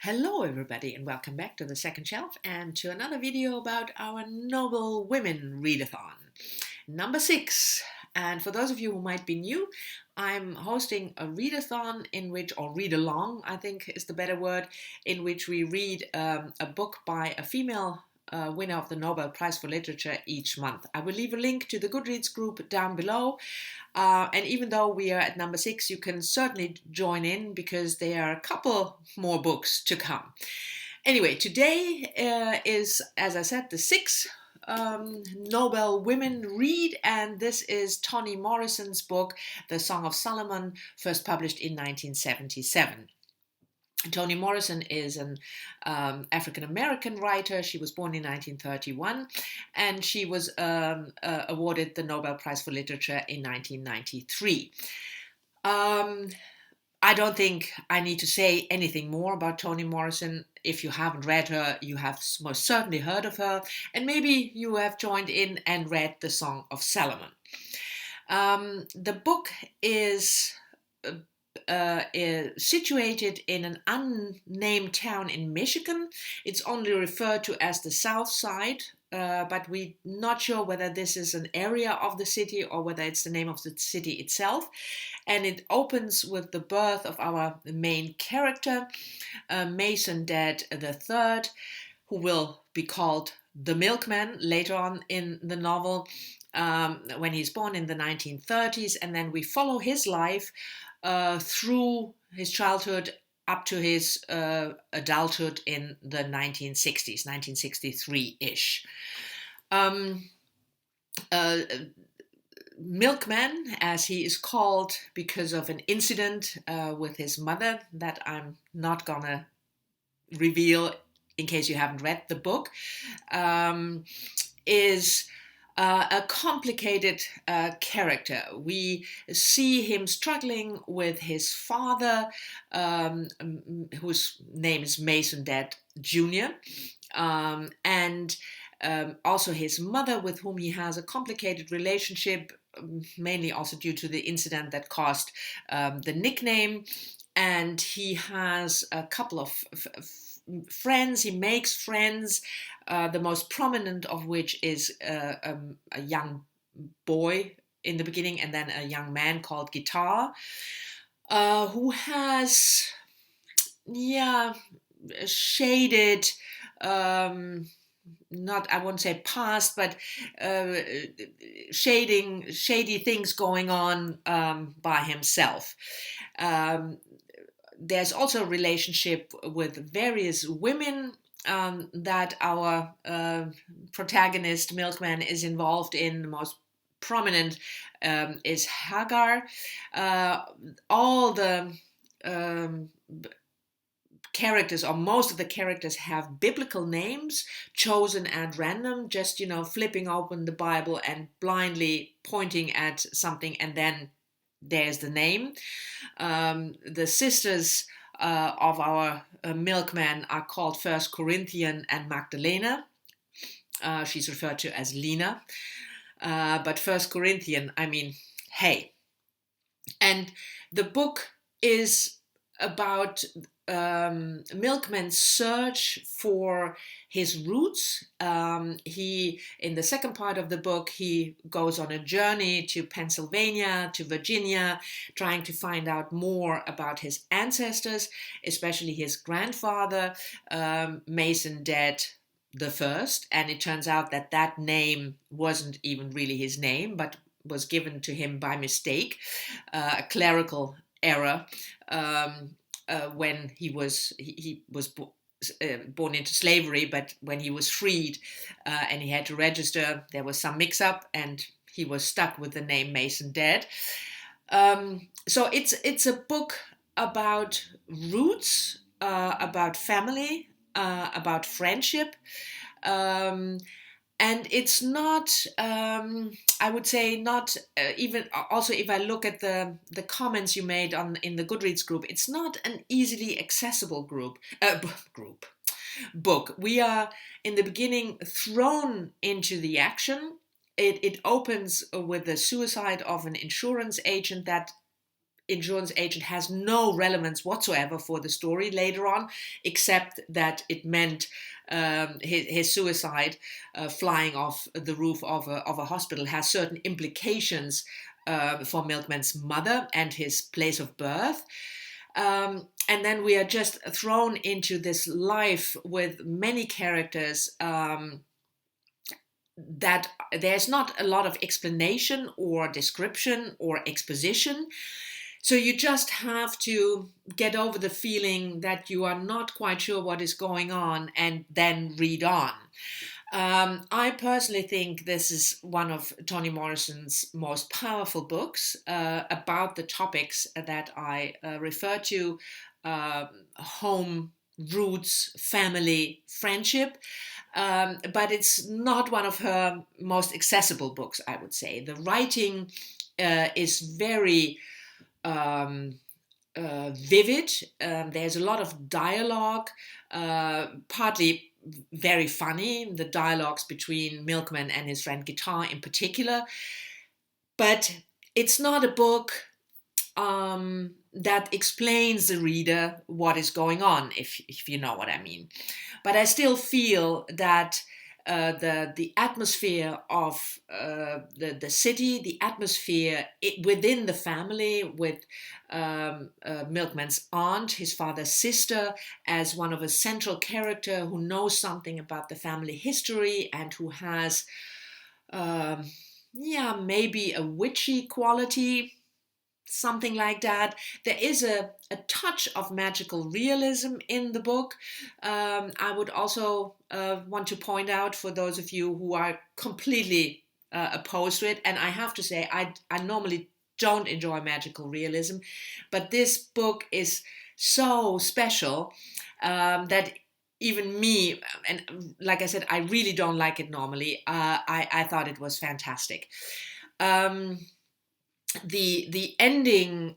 Hello everybody and welcome back to the second shelf and to another video about our NobelWomen readathon. Number 6. And for those of you who might be new, I'm hosting a readathon in which, or read along I think is the better word, in which we read a book by a female winner of the Nobel Prize for Literature each month. I will leave a link to the Goodreads group down below. And even though we are at number 6, you can certainly join in because there are a couple more books to come. Anyway, today is, as I said, the 6th NobelWomen read, and this is Toni Morrison's book, The Song of Solomon, first published in 1977. Toni Morrison is an African-American writer. She was born in 1931, and she was awarded the Nobel Prize for Literature in 1993. I don't think I need to say anything more about Toni Morrison. If you haven't read her, you have most certainly heard of her, and maybe you have joined in and read The Song of Solomon. The book is situated in an unnamed town in Michigan. It's only referred to as the South Side, but we're not sure whether this is an area of the city or whether it's the name of the city itself. And it opens with the birth of our main character, Mason Dad III, who will be called the Milkman later on in the novel, when he's born in the 1930s. And then we follow his life through his childhood up to his adulthood in the 1960s, 1963-ish. Milkman, as he is called because of an incident with his mother that I'm not gonna reveal in case you haven't read the book, is a complicated character. We see him struggling with his father, whose name is Mason Dad Jr., and also his mother, with whom he has a complicated relationship, mainly also due to the incident that caused the nickname. And he has a couple of friends. He makes friends, the most prominent of which is a young boy in the beginning, and then a young man called Guitar, who has, shaded, not, I won't say past, but shady things going on by himself. There's also a relationship with various women that our protagonist, Milkman, is involved in. The most prominent is Hagar. All the characters, or most of the characters, have biblical names chosen at random, just, flipping open the Bible and blindly pointing at something, and then there's the name. The sisters of our Milkman are called First Corinthian and Magdalena. She's referred to as Lena. But First Corinthian, I mean, hey. And the book is about Milkman's search for his roots. He, in the second part of the book, he goes on a journey to Pennsylvania, to Virginia, trying to find out more about his ancestors, especially his grandfather, Mason Dad the First. And it turns out that that name wasn't even really his name, but was given to him by mistake, a clerical error. When he was born into slavery, but when he was freed and he had to register, there was some mix-up, and he was stuck with the name Mason Dad. So it's a book about roots, about family, about friendship. And it's not, I would say, not even, also if I look at the comments you made in the Goodreads group, it's not an easily accessible book. We are, in the beginning, thrown into the action. It opens with the suicide of an insurance agent that insurance agent has no relevance whatsoever for the story later on, except that it meant his suicide, flying off the roof of a hospital, has certain implications for Milkman's mother and his place of birth. And then we are just thrown into this life with many characters that there's not a lot of explanation or description or exposition. So you just have to get over the feeling that you are not quite sure what is going on and then read on. I personally think this is one of Toni Morrison's most powerful books about the topics that I refer to: home, roots, family, friendship. But it's not one of her most accessible books, I would say. The writing is very vivid. There's a lot of dialogue, partly very funny, the dialogues between Milkman and his friend Guitar in particular. But it's not a book that explains the reader what is going on, if you know what I mean. But I still feel that the atmosphere of the city, the atmosphere within the family, with Milkman's aunt, his father's sister, as one of a central character who knows something about the family history and who has, maybe a witchy quality, something like that. There is a touch of magical realism in the book. I would also want to point out, for those of you who are completely opposed to it, and I have to say, I normally don't enjoy magical realism, but this book is so special that even me, and like I said, I really don't like it normally, I thought it was fantastic. The ending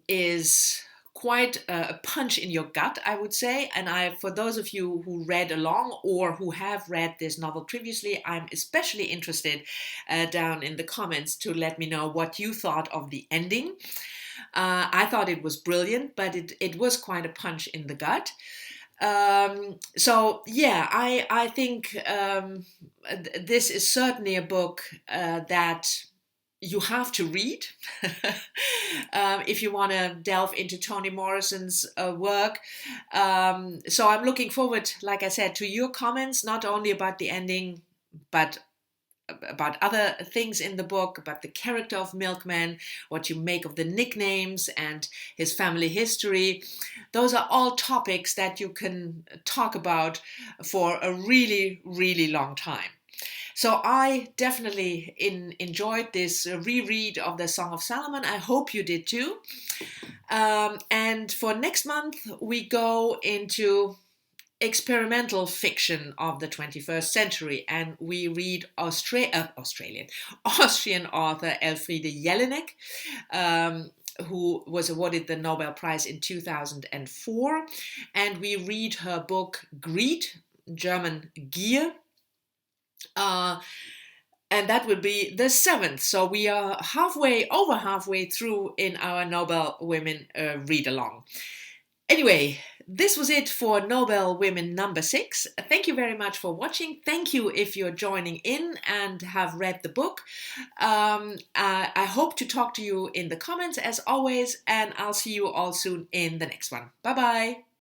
is quite a punch in your gut, I would say. And for those of you who read along or who have read this novel previously, I'm especially interested down in the comments to let me know what you thought of the ending. I thought it was brilliant, but it was quite a punch in the gut. I think this is certainly a book that you have to read if you want to delve into Toni Morrison's work. So I'm looking forward, like I said, to your comments, not only about the ending, but about other things in the book, about the character of Milkman, what you make of the nicknames and his family history. Those are all topics that you can talk about for a really, really long time. So I definitely enjoyed this reread of the Song of Solomon. I hope you did too. And for next month, we go into experimental fiction of the 21st century, and we read Austrian author Elfriede Jelinek, who was awarded the Nobel Prize in 2004. And we read her book Greed, German Gier. And that will be the 7th. So we are over halfway through in our NobelWomen read-along. Anyway, this was it for NobelWomen number 6. Thank you very much for watching. Thank you if you're joining in and have read the book. I hope to talk to you in the comments as always, and I'll see you all soon in the next one. Bye-bye.